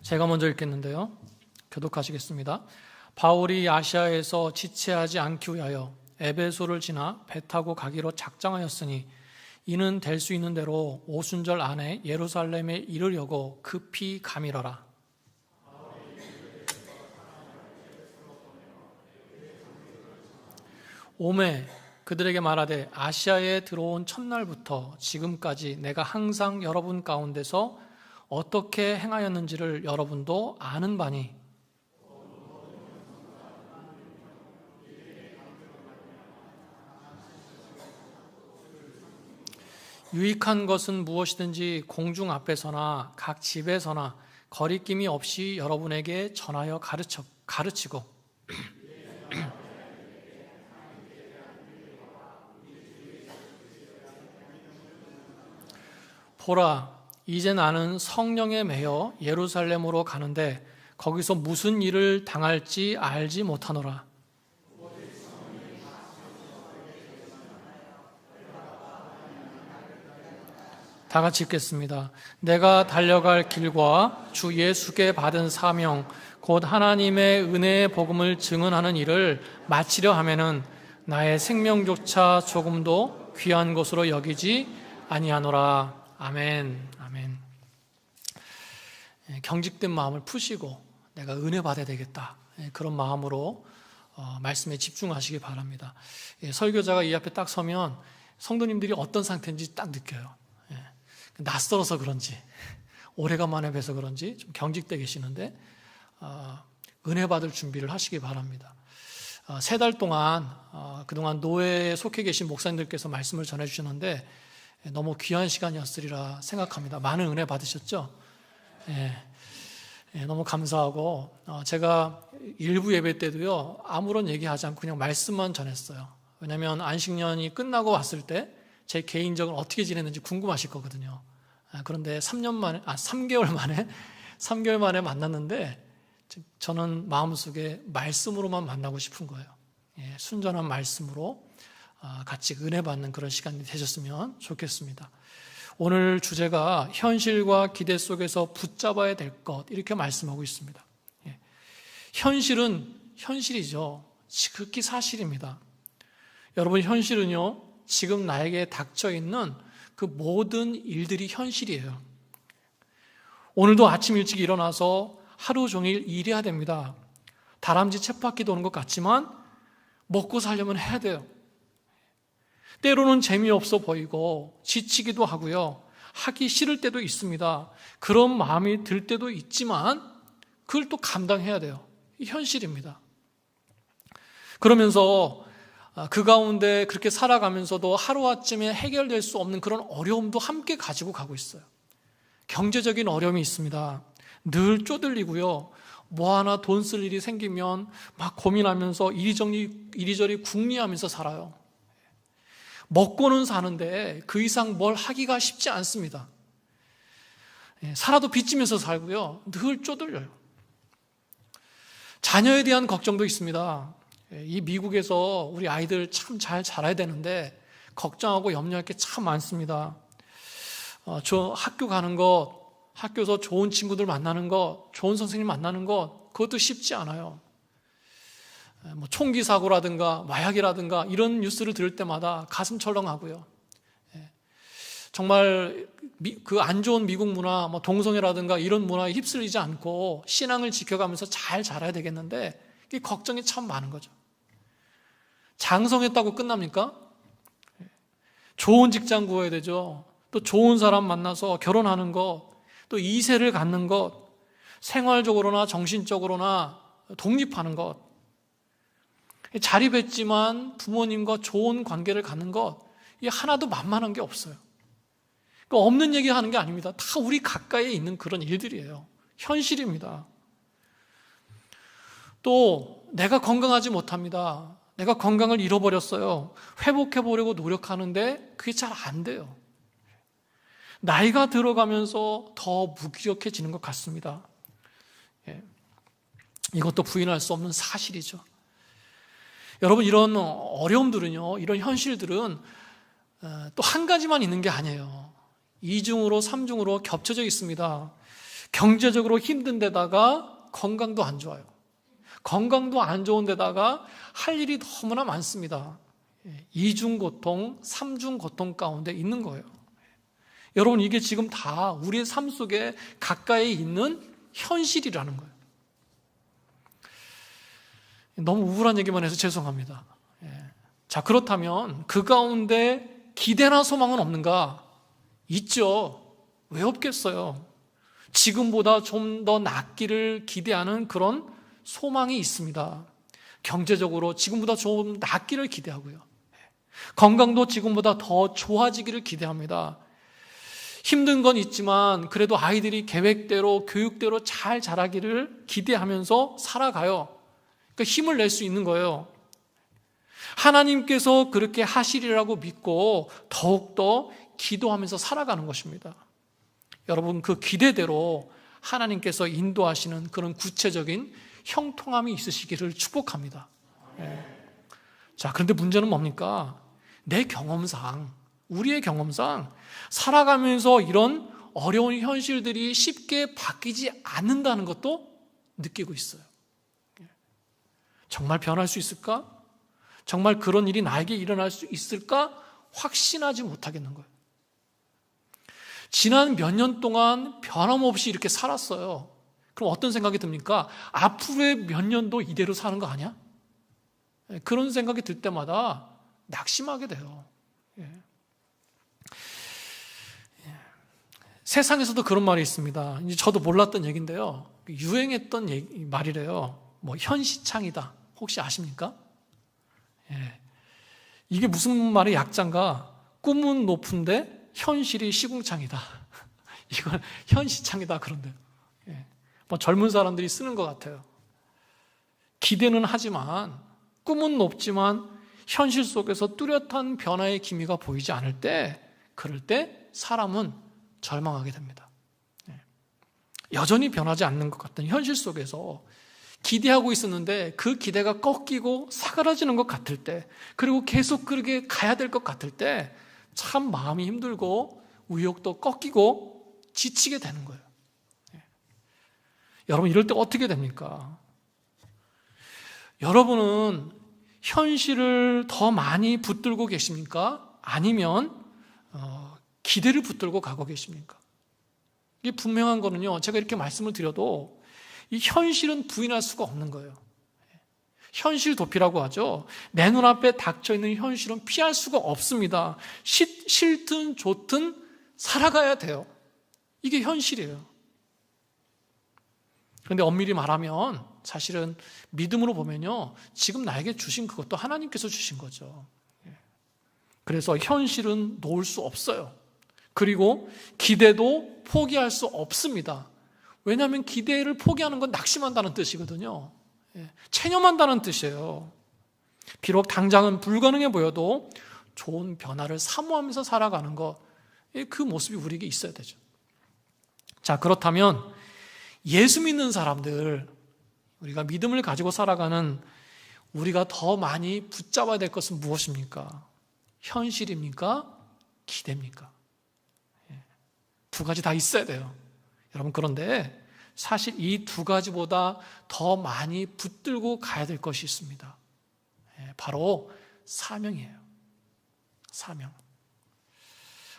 제가 먼저 읽겠는데요. 교독하시겠습니다. 바울이 아시아에서 지체하지 않기 위하여 에베소를 지나 배 타고 가기로 작정하였으니 이는 될 수 있는 대로 오순절 안에 예루살렘에 이르려고 급히 가밀어라. 오매 그들에게 말하되 아시아에 들어온 첫날부터 지금까지 내가 항상 여러분 가운데서 어떻게 행하였는지를 여러분도 아는 바니 유익한 것은 무엇이든지 공중 앞에서나 각 집에서나 거리낌이 없이 여러분에게 전하여 가르치고 보라, 이제 나는 성령에 매여 예루살렘으로 가는데 거기서 무슨 일을 당할지 알지 못하노라. 다 같이 읽겠습니다. 내가 달려갈 길과 주 예수께 받은 사명 곧 하나님의 은혜의 복음을 증언하는 일을 마치려 하면은 나의 생명조차 조금도 귀한 것으로 여기지 아니하노라. 아멘. 아멘. 경직된 마음을 푸시고 내가 은혜 받아야 되겠다. 그런 마음으로 말씀에 집중하시기 바랍니다. 설교자가 이 앞에 딱 서면 성도님들이 어떤 상태인지 딱 느껴요. 낯설어서 그런지 오래간만에 뵈서 그런지 좀 경직되어 계시는데 은혜 받을 준비를 하시기 바랍니다. 3달 동안 그동안 노예에 속해 계신 목사님들께서 말씀을 전해주셨는데 너무 귀한 시간이었으리라 생각합니다. 많은 은혜 받으셨죠? 너무 감사하고 제가 일부 예배 때도요 아무런 얘기하지 않고 그냥 말씀만 전했어요. 왜냐하면 안식년이 끝나고 왔을 때 제 개인적으로 어떻게 지냈는지 궁금하실 거거든요. 그런데 3개월 만에 만났는데 저는 마음속에 말씀으로만 만나고 싶은 거예요. 순전한 말씀으로 같이 은혜 받는 그런 시간이 되셨으면 좋겠습니다. 오늘 주제가 현실과 기대 속에서 붙잡아야 될 것, 이렇게 말씀하고 있습니다. 현실은 현실이죠. 지극히 사실입니다. 여러분, 현실은요 지금 나에게 닥쳐 있는 그 모든 일들이 현실이에요. 오늘도 아침 일찍 일어나서 하루 종일 일해야 됩니다. 다람쥐 쳇바퀴 도는 것 같지만 먹고 살려면 해야 돼요. 때로는 재미없어 보이고 지치기도 하고요. 하기 싫을 때도 있습니다. 그런 마음이 들 때도 있지만 그걸 또 감당해야 돼요. 현실입니다. 그러면서 그 가운데 그렇게 살아가면서도 하루아침에 해결될 수 없는 그런 어려움도 함께 가지고 가고 있어요. 경제적인 어려움이 있습니다. 늘 쪼들리고요. 뭐 하나 돈 쓸 일이 생기면 막 고민하면서 이리저리 궁리하면서 살아요. 먹고는 사는데 그 이상 뭘 하기가 쉽지 않습니다. 살아도 빚지면서 살고요. 늘 쪼들려요. 자녀에 대한 걱정도 있습니다. 이 미국에서 우리 아이들 참 잘 자라야 되는데 걱정하고 염려할 게 참 많습니다. 저 학교 가는 것, 학교에서 좋은 친구들 만나는 것, 좋은 선생님 만나는 것, 그것도 쉽지 않아요. 뭐 총기 사고라든가 마약이라든가 이런 뉴스를 들을 때마다 가슴 철렁하고요. 정말 그 안 좋은 미국 문화, 뭐 동성애라든가 이런 문화에 휩쓸리지 않고 신앙을 지켜가면서 잘 자라야 되겠는데 이 걱정이 참 많은 거죠. 장성했다고 끝납니까? 좋은 직장 구해야 되죠. 또 좋은 사람 만나서 결혼하는 것, 또 2세를 갖는 것, 생활적으로나 정신적으로나 독립하는 것, 자립했지만 부모님과 좋은 관계를 갖는 것, 이게 하나도 만만한 게 없어요. 그러니까 없는 얘기 하는 게 아닙니다. 다 우리 가까이에 있는 그런 일들이에요. 현실입니다. 또 내가 건강하지 못합니다. 내가 건강을 잃어버렸어요. 회복해보려고 노력하는데 그게 잘 안 돼요. 나이가 들어가면서 더 무기력해지는 것 같습니다. 이것도 부인할 수 없는 사실이죠. 여러분, 이런 어려움들은요, 이런 현실들은 또 한 가지만 있는 게 아니에요. 2중으로 3중으로 겹쳐져 있습니다. 경제적으로 힘든 데다가 건강도 안 좋아요. 건강도 안 좋은 데다가 할 일이 너무나 많습니다. 이중 고통, 삼중 고통 가운데 있는 거예요. 여러분, 이게 지금 다 우리의 삶 속에 가까이 있는 현실이라는 거예요. 너무 우울한 얘기만 해서 죄송합니다. 자, 그렇다면 그 가운데 기대나 소망은 없는가? 있죠. 왜 없겠어요? 지금보다 좀 더 낫기를 기대하는 그런 소망이 있습니다. 경제적으로 지금보다 좀 낫기를 기대하고요. 건강도 지금보다 더 좋아지기를 기대합니다. 힘든 건 있지만 그래도 아이들이 계획대로 교육대로 잘 자라기를 기대하면서 살아가요. 그러니까 힘을 낼 수 있는 거예요. 하나님께서 그렇게 하시리라고 믿고 더욱더 기도하면서 살아가는 것입니다. 여러분, 그 기대대로 하나님께서 인도하시는 그런 구체적인 형통함이 있으시기를 축복합니다. 자, 그런데 문제는 뭡니까? 내 경험상, 우리의 경험상 살아가면서 이런 어려운 현실들이 쉽게 바뀌지 않는다는 것도 느끼고 있어요. 정말 변할 수 있을까? 정말 그런 일이 나에게 일어날 수 있을까? 확신하지 못하겠는 거예요. 지난 몇 년 동안 변함없이 이렇게 살았어요. 그럼 어떤 생각이 듭니까? 앞으로의 몇 년도 이대로 사는 거 아니야? 그런 생각이 들 때마다 낙심하게 돼요. 세상에서도 그런 말이 있습니다. 이제 저도 몰랐던 얘기인데요. 유행했던 말이래요. 뭐 현시창이다. 혹시 아십니까? 이게 무슨 말의 약자인가? 꿈은 높은데 현실이 시궁창이다. 이건 현시창이다 그런데요. 뭐 젊은 사람들이 쓰는 것 같아요. 기대는 하지만, 꿈은 높지만 현실 속에서 뚜렷한 변화의 기미가 보이지 않을 때, 그럴 때 사람은 절망하게 됩니다. 여전히 변하지 않는 것 같은 현실 속에서 기대하고 있었는데 그 기대가 꺾이고 사그라지는 것 같을 때, 그리고 계속 그렇게 가야 될 것 같을 때 참 마음이 힘들고 의욕도 꺾이고 지치게 되는 거예요. 여러분, 이럴 때 어떻게 됩니까? 여러분은 현실을 더 많이 붙들고 계십니까? 아니면 기대를 붙들고 가고 계십니까? 이게 분명한 거는요, 제가 이렇게 말씀을 드려도 이 현실은 부인할 수가 없는 거예요. 현실 도피라고 하죠. 내 눈앞에 닥쳐있는 현실은 피할 수가 없습니다. 싫든 좋든 살아가야 돼요. 이게 현실이에요. 그런데 엄밀히 말하면 사실은 믿음으로 보면요, 지금 나에게 주신 그것도 하나님께서 주신 거죠. 그래서 현실은 놓을 수 없어요. 그리고 기대도 포기할 수 없습니다. 왜냐하면 기대를 포기하는 건 낙심한다는 뜻이거든요. 체념한다는 뜻이에요. 비록 당장은 불가능해 보여도 좋은 변화를 사모하면서 살아가는 것, 그 모습이 우리에게 있어야 되죠. 자, 그렇다면 예수 믿는 사람들, 우리가 믿음을 가지고 살아가는 우리가 더 많이 붙잡아야 될 것은 무엇입니까? 현실입니까? 기대입니까? 두 가지 다 있어야 돼요. 여러분, 그런데 사실 이 두 가지보다 더 많이 붙들고 가야 될 것이 있습니다. 바로 사명이에요. 사명.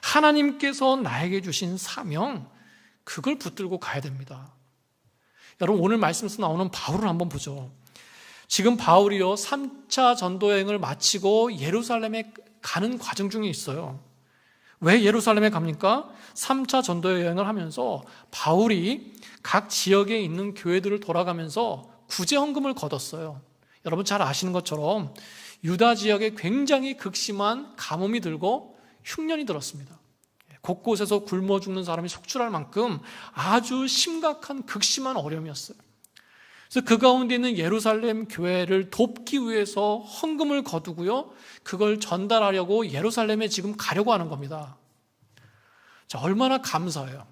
하나님께서 나에게 주신 사명, 그걸 붙들고 가야 됩니다. 여러분, 오늘 말씀에서 나오는 바울을 한번 보죠. 지금 바울이요, 3차 전도여행을 마치고 예루살렘에 가는 과정 중에 있어요. 왜 예루살렘에 갑니까? 3차 전도여행을 하면서 바울이 각 지역에 있는 교회들을 돌아가면서 구제헌금을 거뒀어요. 여러분 잘 아시는 것처럼 유다 지역에 굉장히 극심한 가뭄이 들고 흉년이 들었습니다. 곳곳에서 굶어 죽는 사람이 속출할 만큼 아주 심각한 극심한 어려움이었어요. 그래서 그 가운데 있는 예루살렘 교회를 돕기 위해서 헌금을 거두고요, 그걸 전달하려고 예루살렘에 지금 가려고 하는 겁니다. 자, 얼마나 감사해요.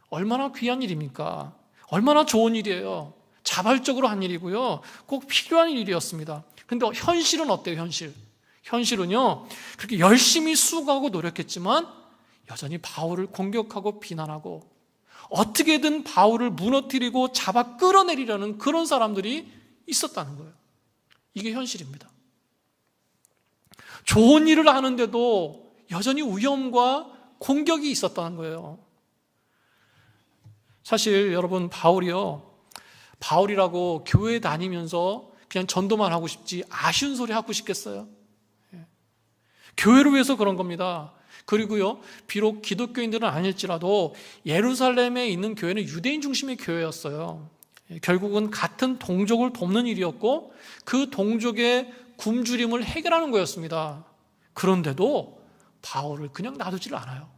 얼마나 귀한 일입니까? 얼마나 좋은 일이에요. 자발적으로 한 일이고요, 꼭 필요한 일이었습니다. 그런데 현실은 어때요? 현실은요, 그렇게 열심히 수고하고 노력했지만 여전히 바울을 공격하고 비난하고 어떻게든 바울을 무너뜨리고 잡아 끌어내리려는 그런 사람들이 있었다는 거예요. 이게 현실입니다. 좋은 일을 하는데도 여전히 위험과 공격이 있었다는 거예요. 사실 여러분, 바울이라고 교회 다니면서 그냥 전도만 하고 싶지 아쉬운 소리 하고 싶겠어요? 교회를 위해서 그런 겁니다. 그리고요, 비록 기독교인들은 아닐지라도 예루살렘에 있는 교회는 유대인 중심의 교회였어요. 결국은 같은 동족을 돕는 일이었고 그 동족의 굶주림을 해결하는 거였습니다. 그런데도 바울을 그냥 놔두지를 않아요.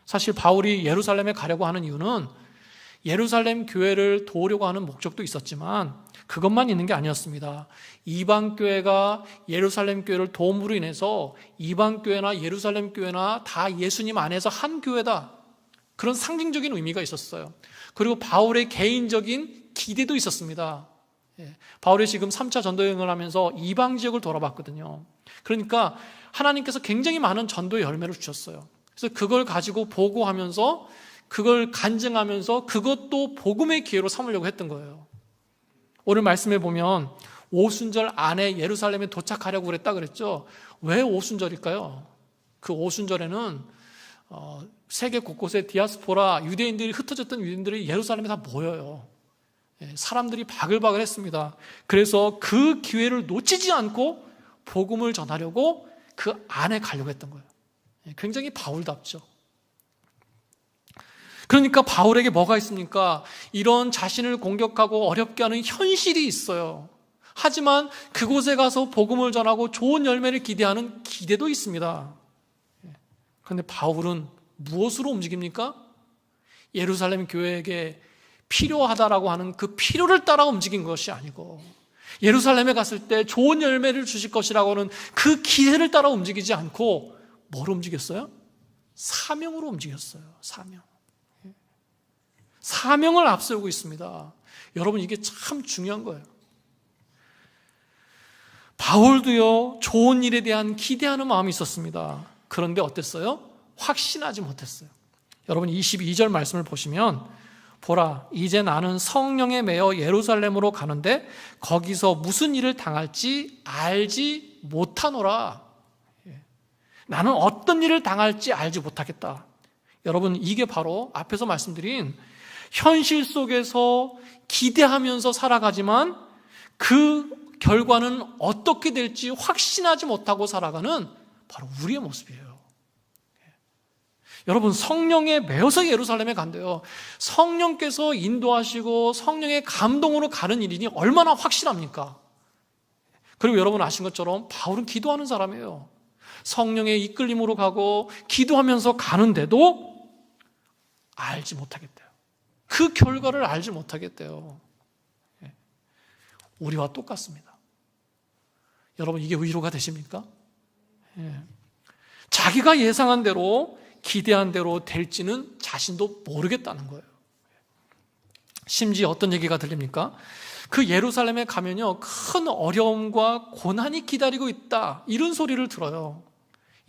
사실 바울이 예루살렘에 가려고 하는 이유는 예루살렘 교회를 도우려고 하는 목적도 있었지만 그것만 있는 게 아니었습니다. 이방 교회가 예루살렘 교회를 도움으로 인해서 이방 교회나 예루살렘 교회나 다 예수님 안에서 한 교회다, 그런 상징적인 의미가 있었어요. 그리고 바울의 개인적인 기대도 있었습니다. 바울이 지금 3차 전도여행을 하면서 이방 지역을 돌아봤거든요. 그러니까 하나님께서 굉장히 많은 전도의 열매를 주셨어요. 그래서 그걸 가지고 보고하면서, 그걸 간증하면서 그것도 복음의 기회로 삼으려고 했던 거예요. 오늘 말씀에 보면 오순절 안에 예루살렘에 도착하려고 그랬다 그랬죠. 왜 오순절일까요? 그 오순절에는 세계 곳곳에 디아스포라 유대인들이, 흩어졌던 유대인들이 예루살렘에 다 모여요. 사람들이 바글바글 했습니다. 그래서 그 기회를 놓치지 않고 복음을 전하려고 그 안에 가려고 했던 거예요. 굉장히 바울답죠. 그러니까 바울에게 뭐가 있습니까? 이런 자신을 공격하고 어렵게 하는 현실이 있어요. 하지만 그곳에 가서 복음을 전하고 좋은 열매를 기대하는 기대도 있습니다. 그런데 바울은 무엇으로 움직입니까? 예루살렘 교회에게 필요하다라고 하는 그 필요를 따라 움직인 것이 아니고, 예루살렘에 갔을 때 좋은 열매를 주실 것이라고 하는 그 기대를 따라 움직이지 않고 뭐로 움직였어요? 사명으로 움직였어요. 사명을 앞세우고 있습니다. 여러분, 이게 참 중요한 거예요. 바울도요, 좋은 일에 대한 기대하는 마음이 있었습니다. 그런데 어땠어요? 확신하지 못했어요. 여러분, 22절 말씀을 보시면, 보라, 이제 나는 성령에 매여 예루살렘으로 가는데 거기서 무슨 일을 당할지 알지 못하노라. 나는 어떤 일을 당할지 알지 못하겠다. 여러분, 이게 바로 앞에서 말씀드린 현실 속에서 기대하면서 살아가지만 그 결과는 어떻게 될지 확신하지 못하고 살아가는 바로 우리의 모습이에요. 여러분, 성령에 매여서 예루살렘에 간대요. 성령께서 인도하시고 성령의 감동으로 가는 일이니 얼마나 확실합니까? 그리고 여러분 아신 것처럼 바울은 기도하는 사람이에요. 성령의 이끌림으로 가고 기도하면서 가는데도 알지 못하겠대요. 그 결과를 알지 못하겠대요. 우리와 똑같습니다. 여러분, 이게 위로가 되십니까? 자기가 예상한 대로, 기대한 대로 될지는 자신도 모르겠다는 거예요. 심지어 어떤 얘기가 들립니까? 그 예루살렘에 가면요, 큰 어려움과 고난이 기다리고 있다, 이런 소리를 들어요.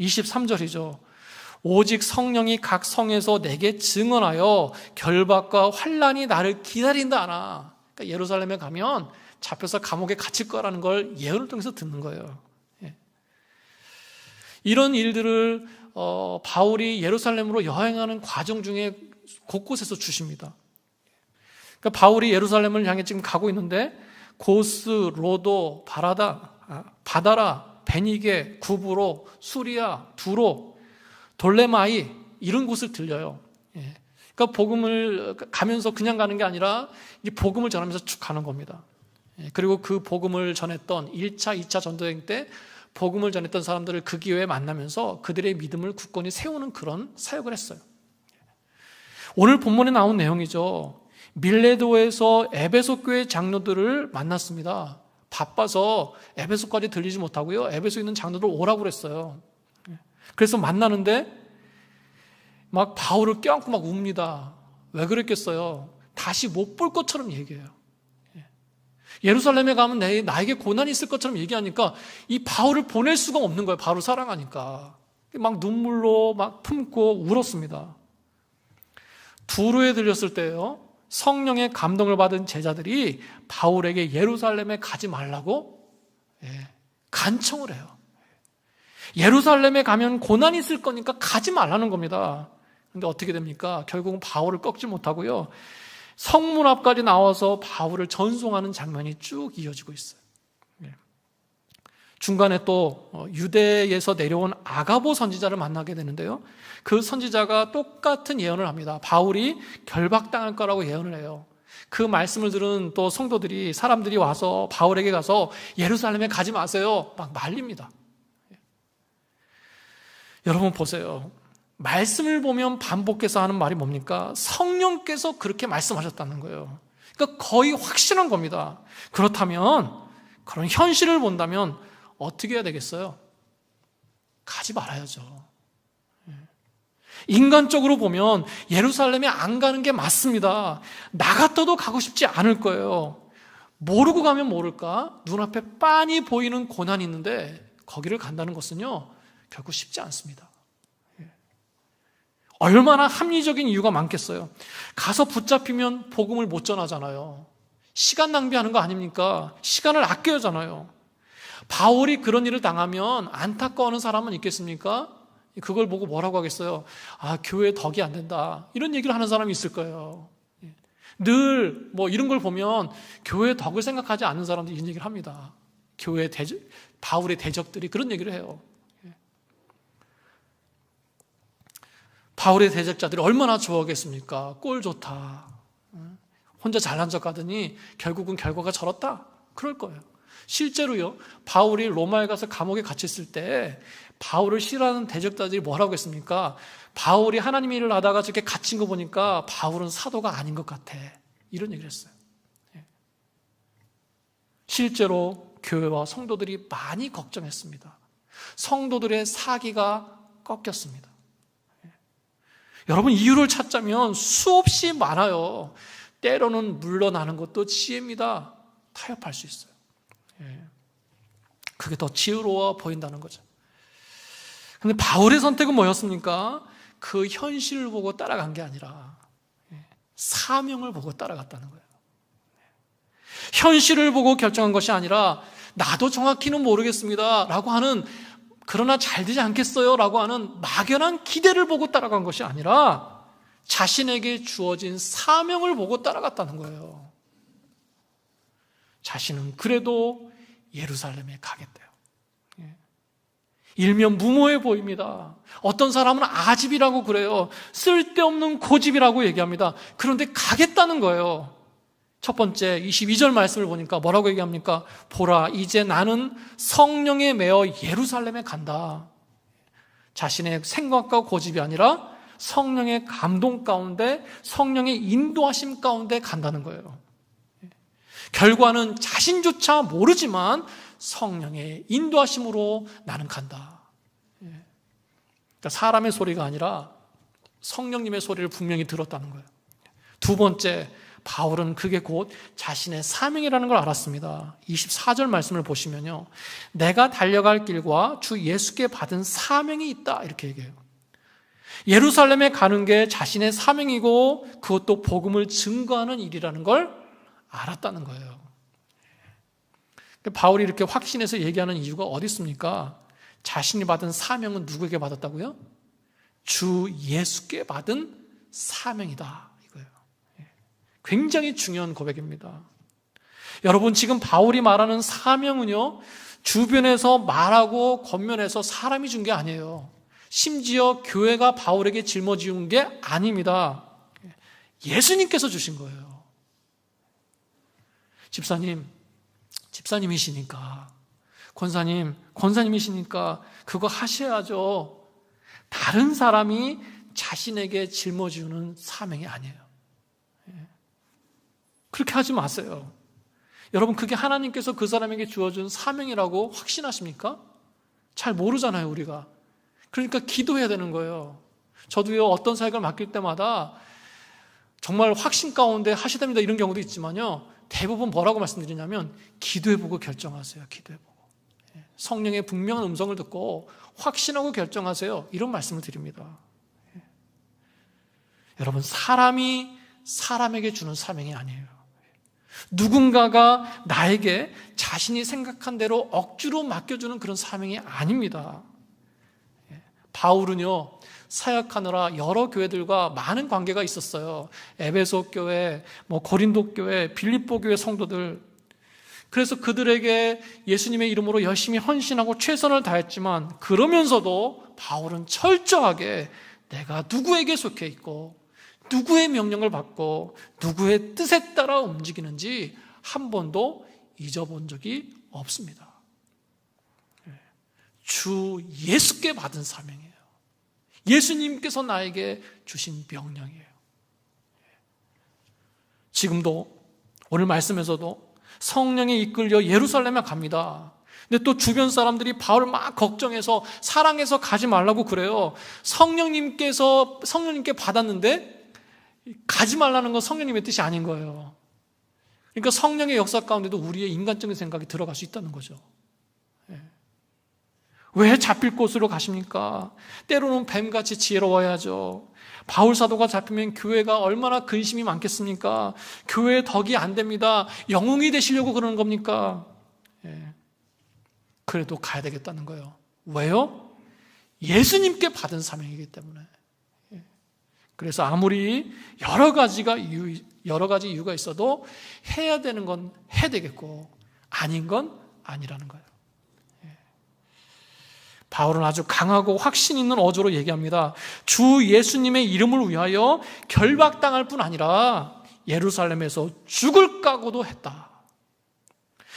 23절이죠. 오직 성령이 각 성에서 내게 증언하여 결박과 환난이 나를 기다린다 하나. 그러니까 예루살렘에 가면 잡혀서 감옥에 갇힐 거라는 걸 예언을 통해서 듣는 거예요. 이런 일들을 바울이 예루살렘으로 여행하는 과정 중에 곳곳에서 주십니다. 그러니까 바울이 예루살렘을 향해 지금 가고 있는데 고스, 로도, 바다라, 베니게, 구브로, 수리아, 두로, 돌레마이, 이런 곳을 들려요. 그러니까 복음을 가면서 그냥 가는 게 아니라 이 복음을 전하면서 쭉 가는 겁니다. 그리고 그 복음을 전했던 1차, 2차 전도여행 때 복음을 전했던 사람들을 그 기회에 만나면서 그들의 믿음을 굳건히 세우는 그런 사역을 했어요. 오늘 본문에 나온 내용이죠. 밀레도에서 에베소 교회 장로들을 만났습니다. 바빠서 에베소까지 들리지 못하고요, 에베소에 있는 장로들 오라고 그랬어요. 그래서 만나는데 막 바울을 껴안고 막 웁니다. 왜 그랬겠어요? 다시 못 볼 것처럼 얘기해요. 예루살렘에 가면 나에게 고난이 있을 것처럼 얘기하니까 이 바울을 보낼 수가 없는 거예요. 바울을 사랑하니까. 막 눈물로 막 품고 울었습니다. 두로에 들렸을 때요, 성령의 감동을 받은 제자들이 바울에게 예루살렘에 가지 말라고 간청을 해요. 예루살렘에 가면 고난이 있을 거니까 가지 말라는 겁니다. 근데 어떻게 됩니까? 결국은 바울을 꺾지 못하고요, 성문 앞까지 나와서 바울을 전송하는 장면이 쭉 이어지고 있어요. 중간에 또 유대에서 내려온 아가보 선지자를 만나게 되는데요, 그 선지자가 똑같은 예언을 합니다. 바울이 결박당할 거라고 예언을 해요. 그 말씀을 들은 또 성도들이, 사람들이 와서 바울에게 가서 예루살렘에 가지 마세요 막 말립니다. 여러분 보세요. 말씀을 보면 반복해서 하는 말이 뭡니까? 성령께서 그렇게 말씀하셨다는 거예요. 그러니까 거의 확실한 겁니다. 그렇다면, 그런 현실을 본다면 어떻게 해야 되겠어요? 가지 말아야죠. 인간적으로 보면 예루살렘에 안 가는 게 맞습니다. 나 같아도 가고 싶지 않을 거예요. 모르고 가면 모를까? 눈앞에 빤히 보이는 고난이 있는데 거기를 간다는 것은요, 결코 쉽지 않습니다. 얼마나 합리적인 이유가 많겠어요. 가서 붙잡히면 복음을 못 전하잖아요. 시간 낭비하는 거 아닙니까? 시간을 아껴야 하잖아요. 바울이 그런 일을 당하면 안타까워하는 사람은 있겠습니까? 그걸 보고 뭐라고 하겠어요? 아, 교회 덕이 안 된다, 이런 얘기를 하는 사람이 있을 거예요. 늘 이런 걸 보면 교회 덕을 생각하지 않는 사람들이 이런 얘기를 합니다. 바울의 대적들이 그런 얘기를 해요. 바울의 대적자들이 얼마나 좋아하겠습니까? 꼴 좋다, 혼자 잘난 척 하더니 결국은 결과가 저렇다, 그럴 거예요. 실제로요, 바울이 로마에 가서 감옥에 갇혔을 때 바울을 싫어하는 대적자들이 뭐라고 했습니까? 바울이 하나님 일을 하다가 저렇게 갇힌 거 보니까 바울은 사도가 아닌 것 같아, 이런 얘기를 했어요. 실제로 교회와 성도들이 많이 걱정했습니다. 성도들의 사기가 꺾였습니다. 여러분, 이유를 찾자면 수없이 많아요. 때로는 물러나는 것도 지혜입니다. 타협할 수 있어요. 그게 더 지혜로워 보인다는 거죠. 근데 바울의 선택은 뭐였습니까? 그 현실을 보고 따라간 게 아니라 사명을 보고 따라갔다는 거예요. 현실을 보고 결정한 것이 아니라 나도 정확히는 모르겠습니다 라고 하는, 그러나 잘 되지 않겠어요 라고 하는 막연한 기대를 보고 따라간 것이 아니라 자신에게 주어진 사명을 보고 따라갔다는 거예요. 자신은 그래도 예루살렘에 가겠대요. 일면 무모해 보입니다. 어떤 사람은 아집이라고 그래요. 쓸데없는 고집이라고 얘기합니다. 그런데 가겠다는 거예요. 첫 번째 22절 말씀을 보니까 뭐라고 얘기합니까? 보라, 이제 나는 성령에 매어 예루살렘에 간다. 자신의 생각과 고집이 아니라 성령의 감동 가운데, 성령의 인도하심 가운데 간다는 거예요. 결과는 자신조차 모르지만 성령의 인도하심으로 나는 간다. 그러니까 사람의 소리가 아니라 성령님의 소리를 분명히 들었다는 거예요. 두 번째, 바울은 그게 곧 자신의 사명이라는 걸 알았습니다. 24절 말씀을 보시면요, 내가 달려갈 길과 주 예수께 받은 사명이 있다, 이렇게 얘기해요. 예루살렘에 가는 게 자신의 사명이고 그것도 복음을 증거하는 일이라는 걸 알았다는 거예요. 바울이 이렇게 확신해서 얘기하는 이유가 어디 있습니까? 자신이 받은 사명은 누구에게 받았다고요? 주 예수께 받은 사명이다, 이거예요. 굉장히 중요한 고백입니다. 여러분, 지금 바울이 말하는 사명은요, 주변에서 말하고 겉면에서 사람이 준 게 아니에요. 심지어 교회가 바울에게 짊어지운 게 아닙니다. 예수님께서 주신 거예요. 집사님이시니까, 권사님이시니까 그거 하셔야죠. 다른 사람이 자신에게 짊어지는 사명이 아니에요. 그렇게 하지 마세요. 여러분, 그게 하나님께서 그 사람에게 주어준 사명이라고 확신하십니까? 잘 모르잖아요, 우리가. 그러니까 기도해야 되는 거예요. 저도요, 어떤 사역을 맡길 때마다 정말 확신 가운데 하셔야 됩니다, 이런 경우도 있지만요, 대부분 뭐라고 말씀드리냐면 기도해보고 결정하세요. 기도해보고 성령의 분명한 음성을 듣고 확신하고 결정하세요, 이런 말씀을 드립니다. 여러분, 사람이 사람에게 주는 사명이 아니에요. 누군가가 나에게 자신이 생각한 대로 억지로 맡겨주는 그런 사명이 아닙니다. 바울은요, 사역하느라 여러 교회들과 많은 관계가 있었어요. 에베소 교회, 고린도 교회, 빌립보 교회 성도들. 그래서 그들에게 예수님의 이름으로 열심히 헌신하고 최선을 다했지만, 그러면서도 바울은 철저하게 내가 누구에게 속해 있고 누구의 명령을 받고 누구의 뜻에 따라 움직이는지 한 번도 잊어본 적이 없습니다. 주 예수께 받은 사명이에요. 예수님께서 나에게 주신 명령이에요. 지금도 오늘 말씀에서도 성령에 이끌려 예루살렘에 갑니다. 근데 또 주변 사람들이 바울을 막 걱정해서 사랑해서 가지 말라고 그래요. 성령님께 받았는데 가지 말라는 건 성령님의 뜻이 아닌 거예요. 그러니까 성령의 역사 가운데도 우리의 인간적인 생각이 들어갈 수 있다는 거죠. 왜 잡힐 곳으로 가십니까? 때로는 뱀같이 지혜로워야죠. 바울 사도가 잡히면 교회가 얼마나 근심이 많겠습니까? 교회의 덕이 안 됩니다. 영웅이 되시려고 그러는 겁니까? 그래도 가야 되겠다는 거예요. 왜요? 예수님께 받은 사명이기 때문에. 그래서 아무리 여러 가지 이유가 있어도 해야 되는 건 해야 되겠고 아닌 건 아니라는 거예요. 바울은 아주 강하고 확신 있는 어조로 얘기합니다. 주 예수님의 이름을 위하여 결박당할 뿐 아니라 예루살렘에서 죽을 각오도 했다.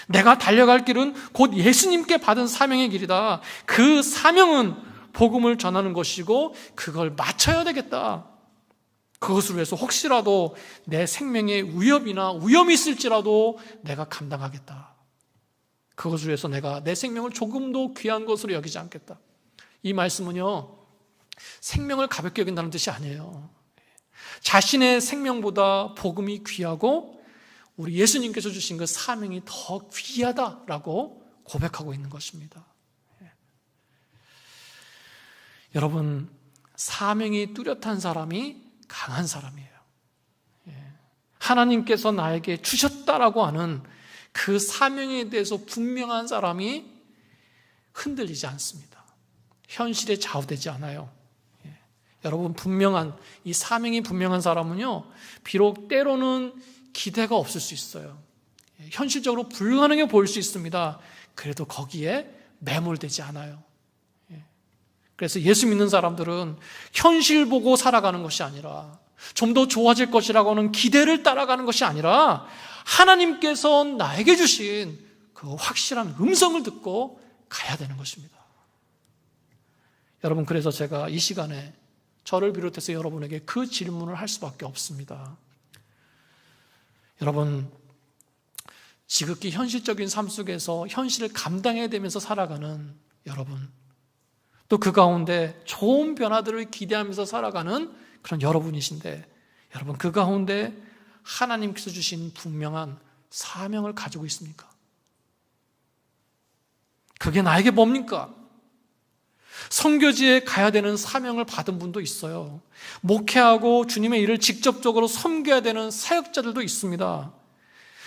내가 달려갈 길은 곧 예수님께 받은 사명의 길이다. 그 사명은 복음을 전하는 것이고 그걸 마쳐야 되겠다. 그것을 위해서 혹시라도 내 생명에 위험이 있을지라도 내가 감당하겠다. 그것을 위해서 내가 내 생명을 조금도 귀한 것으로 여기지 않겠다. 이 말씀은요, 생명을 가볍게 여긴다는 뜻이 아니에요. 자신의 생명보다 복음이 귀하고 우리 예수님께서 주신 그 사명이 더 귀하다라고 고백하고 있는 것입니다. 여러분, 사명이 뚜렷한 사람이 강한 사람이에요. 하나님께서 나에게 주셨다라고 하는 그 사명에 대해서 분명한 사람이 흔들리지 않습니다. 현실에 좌우되지 않아요. 여러분, 이 사명이 분명한 사람은요, 비록 때로는 기대가 없을 수 있어요. 현실적으로 불가능해 보일 수 있습니다. 그래도 거기에 매몰되지 않아요. 그래서 예수 믿는 사람들은 현실 보고 살아가는 것이 아니라 좀 더 좋아질 것이라고 하는 기대를 따라가는 것이 아니라 하나님께서 나에게 주신 그 확실한 음성을 듣고 가야 되는 것입니다. 여러분, 그래서 제가 이 시간에 저를 비롯해서 여러분에게 그 질문을 할 수밖에 없습니다. 여러분, 지극히 현실적인 삶 속에서 현실을 감당해야 되면서 살아가는 여러분, 또 그 가운데 좋은 변화들을 기대하면서 살아가는 그런 여러분이신데, 여러분, 그 가운데 하나님께서 주신 분명한 사명을 가지고 있습니까? 그게 나에게 뭡니까? 선교지에 가야 되는 사명을 받은 분도 있어요. 목회하고 주님의 일을 직접적으로 섬겨야 되는 사역자들도 있습니다.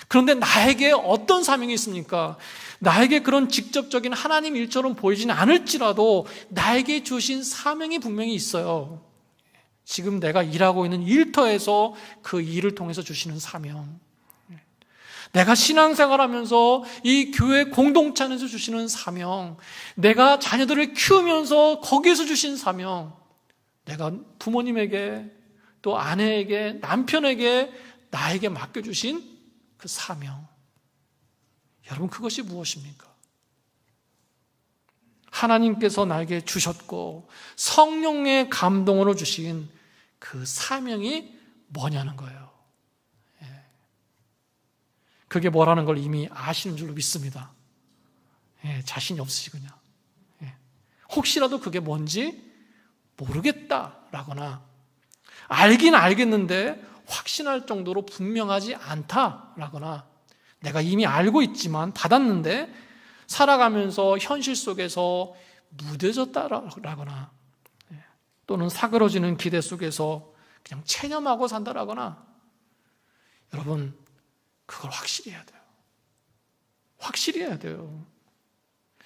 그런데 나에게 어떤 사명이 있습니까? 나에게 그런 직접적인 하나님 일처럼 보이지는 않을지라도 나에게 주신 사명이 분명히 있어요. 지금 내가 일하고 있는 일터에서 그 일을 통해서 주시는 사명, 내가 신앙생활하면서 이 교회 공동체 안에서 주시는 사명, 내가 자녀들을 키우면서 거기에서 주신 사명, 내가 부모님에게 또 아내에게 남편에게 나에게 맡겨주신 그 사명, 여러분, 그것이 무엇입니까? 하나님께서 나에게 주셨고 성령의 감동으로 주신 그 사명이 뭐냐는 거예요. 그게 뭐라는 걸 이미 아시는 줄로 믿습니다. 자신이 없으시군요. 혹시라도 그게 뭔지 모르겠다라거나 알긴 알겠는데 확신할 정도로 분명하지 않다라거나 내가 이미 알고 있지만 받았는데 살아가면서 현실 속에서 무뎌졌다라거나 또는 사그러지는 기대 속에서 그냥 체념하고 산다라거나, 여러분 그걸 확실히 해야 돼요. 확실히 해야 돼요.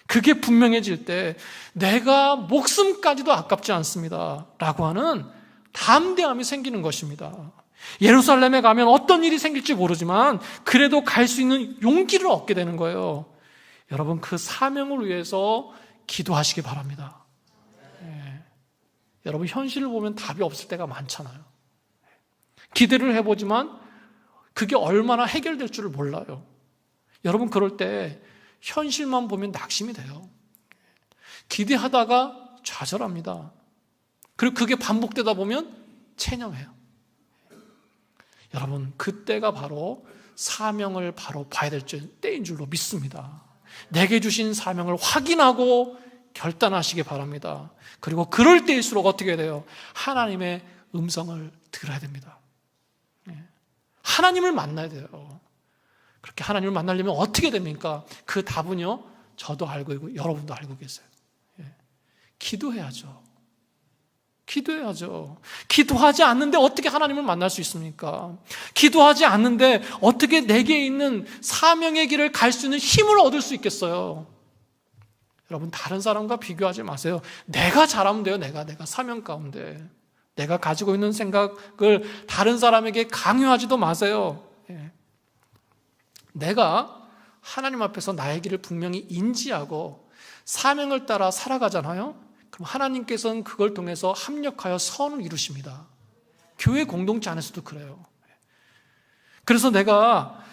그게 분명해질 때 내가 목숨까지도 아깝지 않습니다 라고 하는 담대함이 생기는 것입니다. 예루살렘에 가면 어떤 일이 생길지 모르지만 그래도 갈 수 있는 용기를 얻게 되는 거예요. 여러분 그 사명을 위해서 기도하시기 바랍니다. 여러분 현실을 보면 답이 없을 때가 많잖아요. 기대를 해보지만 그게 얼마나 해결될 줄을 몰라요. 여러분 그럴 때 현실만 보면 낙심이 돼요. 기대하다가 좌절합니다. 그리고 그게 반복되다 보면 체념해요. 여러분 그때가 바로 사명을 바로 봐야 될 때인 줄로 믿습니다. 내게 주신 사명을 확인하고 결단하시기 바랍니다. 그리고 그럴 때일수록 어떻게 돼요? 하나님의 음성을 들어야 됩니다. 하나님을 만나야 돼요. 그렇게 하나님을 만나려면 어떻게 됩니까? 그 답은요, 저도 알고 있고 여러분도 알고 계세요. 기도해야죠. 기도해야죠. 기도하지 않는데 어떻게 하나님을 만날 수 있습니까? 기도하지 않는데 어떻게 내게 있는 사명의 길을 갈 수 있는 힘을 얻을 수 있겠어요? 여러분 다른 사람과 비교하지 마세요. 내가 잘하면 돼요. 내가 사명 가운데 내가 가지고 있는 생각을 다른 사람에게 강요하지도 마세요. 내가 하나님 앞에서 나의 길을 분명히 인지하고 사명을 따라 살아가잖아요. 그럼 하나님께서는 그걸 통해서 합력하여 선을 이루십니다. 교회 공동체 안에서도 그래요. 그래서 내가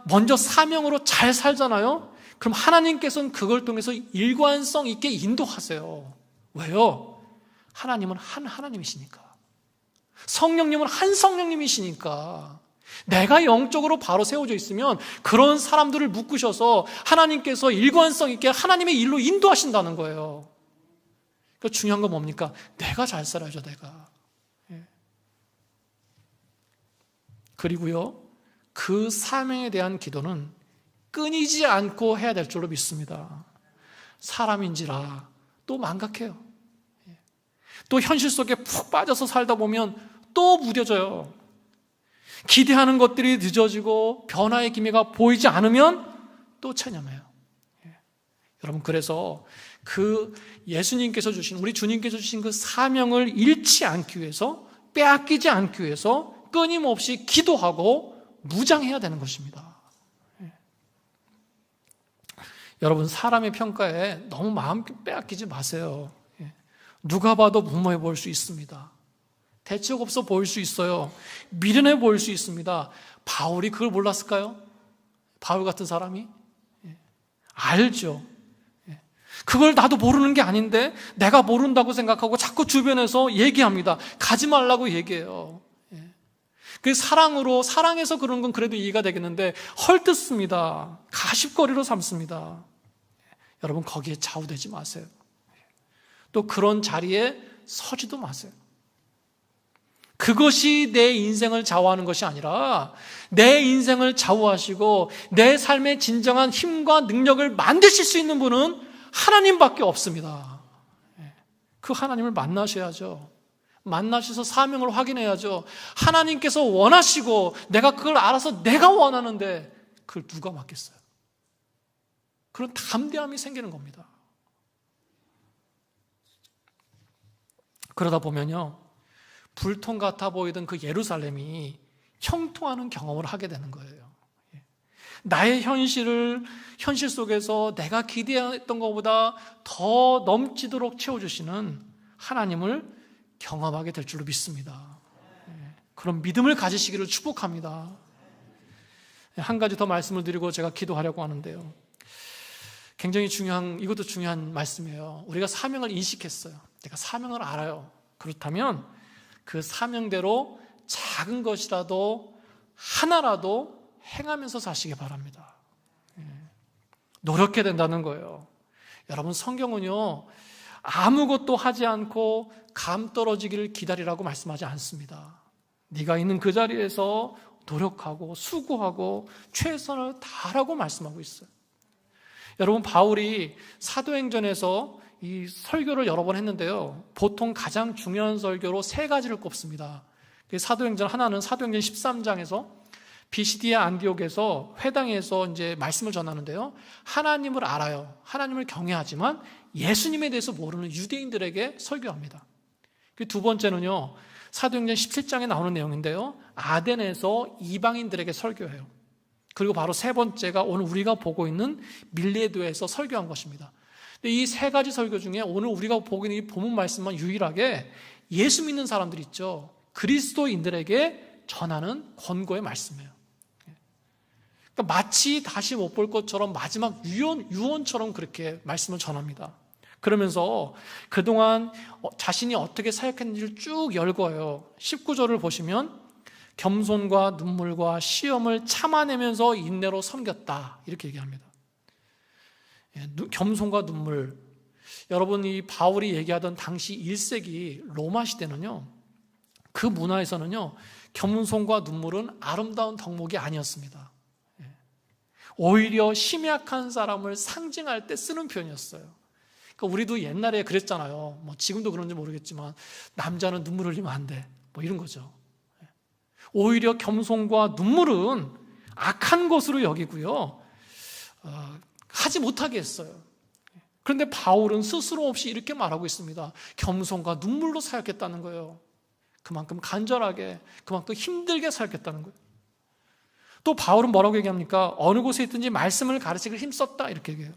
먼저 사명으로 잘 살잖아요. 그럼 하나님께서는 그걸 통해서 일관성 있게 인도하세요. 왜요? 하나님은 한 하나님이시니까. 성령님은 한 성령님이시니까. 내가 영적으로 바로 세워져 있으면 그런 사람들을 묶으셔서 하나님께서 일관성 있게 하나님의 일로 인도하신다는 거예요. 그러니까 중요한 건 뭡니까? 내가 잘 살아야죠, 내가. 그리고요, 그 사명에 대한 기도는 끊이지 않고 해야 될 줄로 믿습니다. 사람인지라 또 망각해요. 또 현실 속에 푹 빠져서 살다 보면 또 무뎌져요. 기대하는 것들이 늦어지고 변화의 기미가 보이지 않으면 또 체념해요. 여러분 그래서 그 예수님께서 주신, 우리 주님께서 주신 그 사명을 잃지 않기 위해서, 빼앗기지 않기 위해서 끊임없이 기도하고 무장해야 되는 것입니다. 여러분 사람의 평가에 너무 마음 빼앗기지 마세요. 누가 봐도 무모해 보일 수 있습니다. 대책 없어 보일 수 있어요. 미련해 보일 수 있습니다. 바울이 그걸 몰랐을까요? 바울 같은 사람이? 알죠. 그걸 나도 모르는 게 아닌데 내가 모른다고 생각하고 자꾸 주변에서 얘기합니다. 가지 말라고 얘기해요. 그 사랑해서 그런 건 그래도 이해가 되겠는데 헐뜯습니다. 가십거리로 삼습니다. 여러분 거기에 좌우되지 마세요. 또 그런 자리에 서지도 마세요. 그것이 내 인생을 좌우하는 것이 아니라 내 인생을 좌우하시고 내 삶의 진정한 힘과 능력을 만드실 수 있는 분은 하나님밖에 없습니다. 그 하나님을 만나셔야죠. 만나셔서 사명을 확인해야죠. 하나님께서 원하시고 내가 그걸 알아서 내가 원하는데 그걸 누가 맡겠어요? 그런 담대함이 생기는 겁니다. 그러다 보면요, 불통 같아 보이던 그 예루살렘이 형통하는 경험을 하게 되는 거예요. 나의 현실 속에서 내가 기대했던 것보다 더 넘치도록 채워주시는 하나님을 경험하게 될 줄로 믿습니다. 그런 믿음을 가지시기를 축복합니다. 한 가지 더 말씀을 드리고 제가 기도하려고 하는데요. 굉장히 이것도 중요한 말씀이에요. 우리가 사명을 인식했어요. 내가 사명을 알아요. 그렇다면 그 사명대로 작은 것이라도 하나라도 행하면서 사시기 바랍니다. 노력해야 된다는 거예요. 여러분 성경은요, 아무것도 하지 않고 감 떨어지기를 기다리라고 말씀하지 않습니다. 네가 있는 그 자리에서 노력하고 수고하고 최선을 다하라고 말씀하고 있어요. 여러분 바울이 사도행전에서 이 설교를 여러 번 했는데요. 보통 가장 중요한 설교로 세 가지를 꼽습니다. 사도행전 하나는 사도행전 13장에서 비시디아 안디옥에서 회당에서 이제 말씀을 전하는데요. 하나님을 알아요. 하나님을 경외하지만 예수님에 대해서 모르는 유대인들에게 설교합니다. 두 번째는요. 사도행전 17장에 나오는 내용인데요. 아덴에서 이방인들에게 설교해요. 그리고 바로 세 번째가 오늘 우리가 보고 있는 밀레도에서 설교한 것입니다. 이 세 가지 설교 중에 오늘 우리가 보고 있는 이 본문 말씀만 유일하게 예수 믿는 사람들 있죠. 그리스도인들에게 전하는 권고의 말씀이에요. 그러니까 마치 다시 못 볼 것처럼 마지막 유언처럼 그렇게 말씀을 전합니다. 그러면서 그동안 자신이 어떻게 사역했는지를 쭉 열거해요. 19절을 보시면 겸손과 눈물과 시험을 참아내면서 인내로 섬겼다 이렇게 얘기합니다. 겸손과 눈물. 여러분, 이 바울이 얘기하던 당시 1세기 로마 시대는요, 그 문화에서는요, 겸손과 눈물은 아름다운 덕목이 아니었습니다. 오히려 심약한 사람을 상징할 때 쓰는 표현이었어요. 그러니까 우리도 옛날에 그랬잖아요. 뭐 지금도 그런지 모르겠지만 남자는 눈물 흘리면 안 돼. 뭐 이런 거죠. 오히려 겸손과 눈물은 악한 것으로 여기고요. 하지 못하게 했어요. 그런데 바울은 스스로 없이 이렇게 말하고 있습니다. 겸손과 눈물로 사역했다는 거예요. 그만큼 간절하게, 그만큼 힘들게 사역했다는 거예요. 또 바울은 뭐라고 얘기합니까? 어느 곳에 있든지 말씀을 가르치기를 힘썼다 이렇게 얘기해요.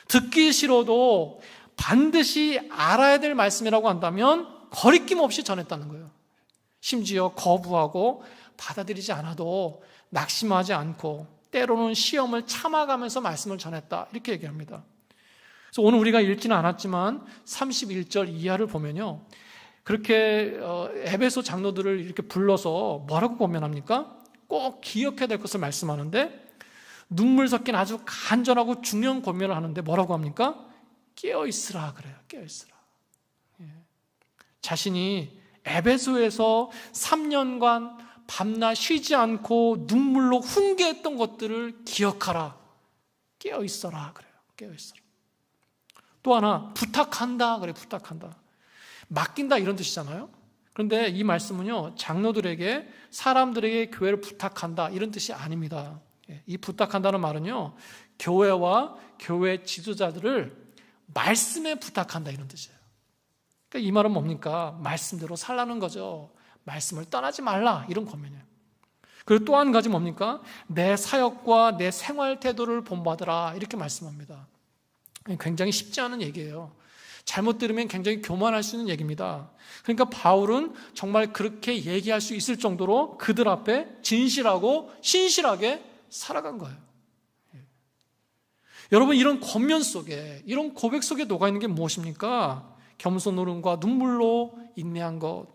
듣기 싫어도 반드시 알아야 될 말씀이라고 한다면 거리낌 없이 전했다는 거예요. 심지어 거부하고 받아들이지 않아도 낙심하지 않고 때로는 시험을 참아가면서 말씀을 전했다 이렇게 얘기합니다. 그래서 오늘 우리가 읽지는 않았지만 31절 이하를 보면요, 그렇게 에베소 장로들을 이렇게 불러서 뭐라고 권면합니까? 꼭 기억해야 될 것을 말씀하는데 눈물 섞인 아주 간절하고 중요한 권면을 하는데 뭐라고 합니까? 깨어있으라 그래요. 깨어있으라. 자신이 에베소에서 3년간 밤낮 쉬지 않고 눈물로 훈계했던 것들을 기억하라. 깨어있어라 그래요. 깨어있어라. 또 하나 부탁한다 그래. 부탁한다. 맡긴다 이런 뜻이잖아요. 그런데 이 말씀은요, 장로들에게, 사람들에게 교회를 부탁한다 이런 뜻이 아닙니다. 이 부탁한다는 말은요, 교회와 교회 지도자들을 말씀에 부탁한다 이런 뜻이에요. 그러니까 이 말은 뭡니까? 말씀대로 살라는 거죠. 말씀을 떠나지 말라 이런 권면이에요. 그리고 또 한 가지 뭡니까? 내 사역과 내 생활 태도를 본받으라 이렇게 말씀합니다. 굉장히 쉽지 않은 얘기예요. 잘못 들으면 굉장히 교만할 수 있는 얘기입니다. 그러니까 바울은 정말 그렇게 얘기할 수 있을 정도로 그들 앞에 진실하고 신실하게 살아간 거예요. 여러분, 이런 권면 속에, 이런 고백 속에 녹아있는 게 무엇입니까? 겸손노름과 눈물로 인내한 것,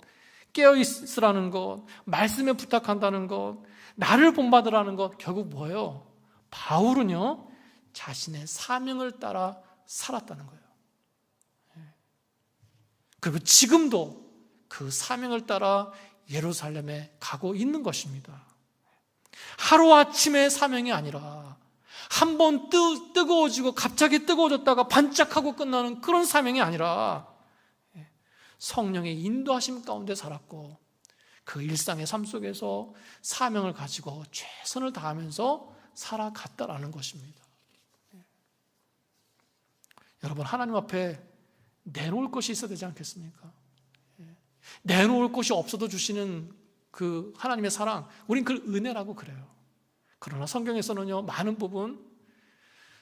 깨어있으라는 것, 말씀에 부탁한다는 것, 나를 본받으라는 것, 결국 뭐예요? 바울은요, 자신의 사명을 따라 살았다는 거예요. 그리고 지금도 그 사명을 따라 예루살렘에 가고 있는 것입니다. 하루아침의 사명이 아니라 한번 뜨거워지고 갑자기 뜨거워졌다가 반짝하고 끝나는 그런 사명이 아니라 성령의 인도하심 가운데 살았고 그 일상의 삶 속에서 사명을 가지고 최선을 다하면서 살아갔다라는 것입니다. 여러분, 하나님 앞에 내놓을 것이 있어야 되지 않겠습니까? 내놓을 것이 없어도 주시는 그 하나님의 사랑, 우린 그걸 은혜라고 그래요. 그러나 성경에서는요, 많은 부분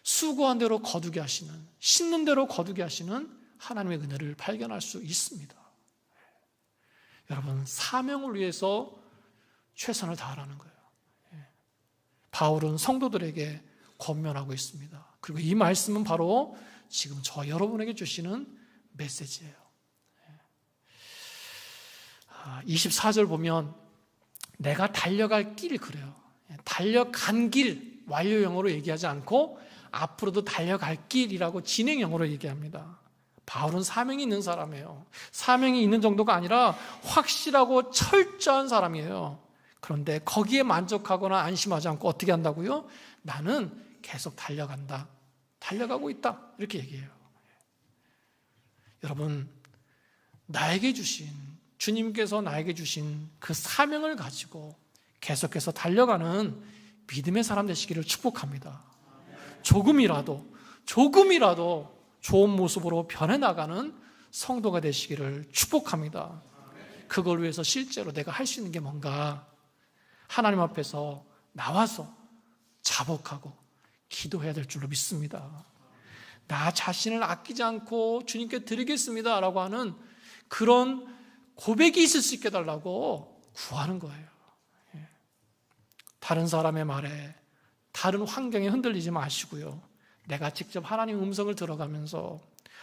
수고한 대로 거두게 하시는, 씻는 대로 거두게 하시는 하나님의 은혜를 발견할 수 있습니다. 여러분, 사명을 위해서 최선을 다하라는 거예요. 바울은 성도들에게 권면하고 있습니다. 그리고 이 말씀은 바로 지금 저와 여러분에게 주시는 메시지예요. 24절 보면 내가 달려갈 길 그래요. 달려간 길, 완료형으로 얘기하지 않고 앞으로도 달려갈 길이라고 진행형으로 얘기합니다. 바울은 사명이 있는 사람이에요. 사명이 있는 정도가 아니라 확실하고 철저한 사람이에요. 그런데 거기에 만족하거나 안심하지 않고 어떻게 한다고요? 나는 계속 달려간다. 달려가고 있다. 이렇게 얘기해요. 여러분, 주님께서 나에게 주신 그 사명을 가지고 계속해서 달려가는 믿음의 사람 되시기를 축복합니다. 조금이라도 좋은 모습으로 변해나가는 성도가 되시기를 축복합니다. 그걸 위해서 실제로 내가 할 수 있는 게 뭔가? 하나님 앞에서 나와서 자복하고 기도해야 될 줄로 믿습니다. 나 자신을 아끼지 않고 주님께 드리겠습니다 라고 하는 그런 고백이 있을 수 있게 해달라고 구하는 거예요. 다른 사람의 말에, 다른 환경에 흔들리지 마시고요, 내가 직접 하나님 음성을 들어가면서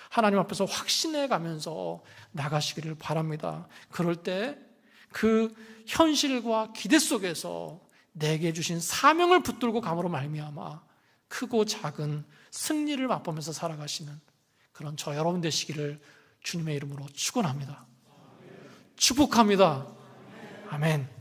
하나님 앞에서 확신해 가면서 나가시기를 바랍니다. 그럴 때 그 현실과 기대 속에서 내게 주신 사명을 붙들고 감으로 말미암아 크고 작은 승리를 맛보면서 살아가시는 그런 저 여러분 되시기를 주님의 이름으로 축원합니다. 축복합니다. 아멘.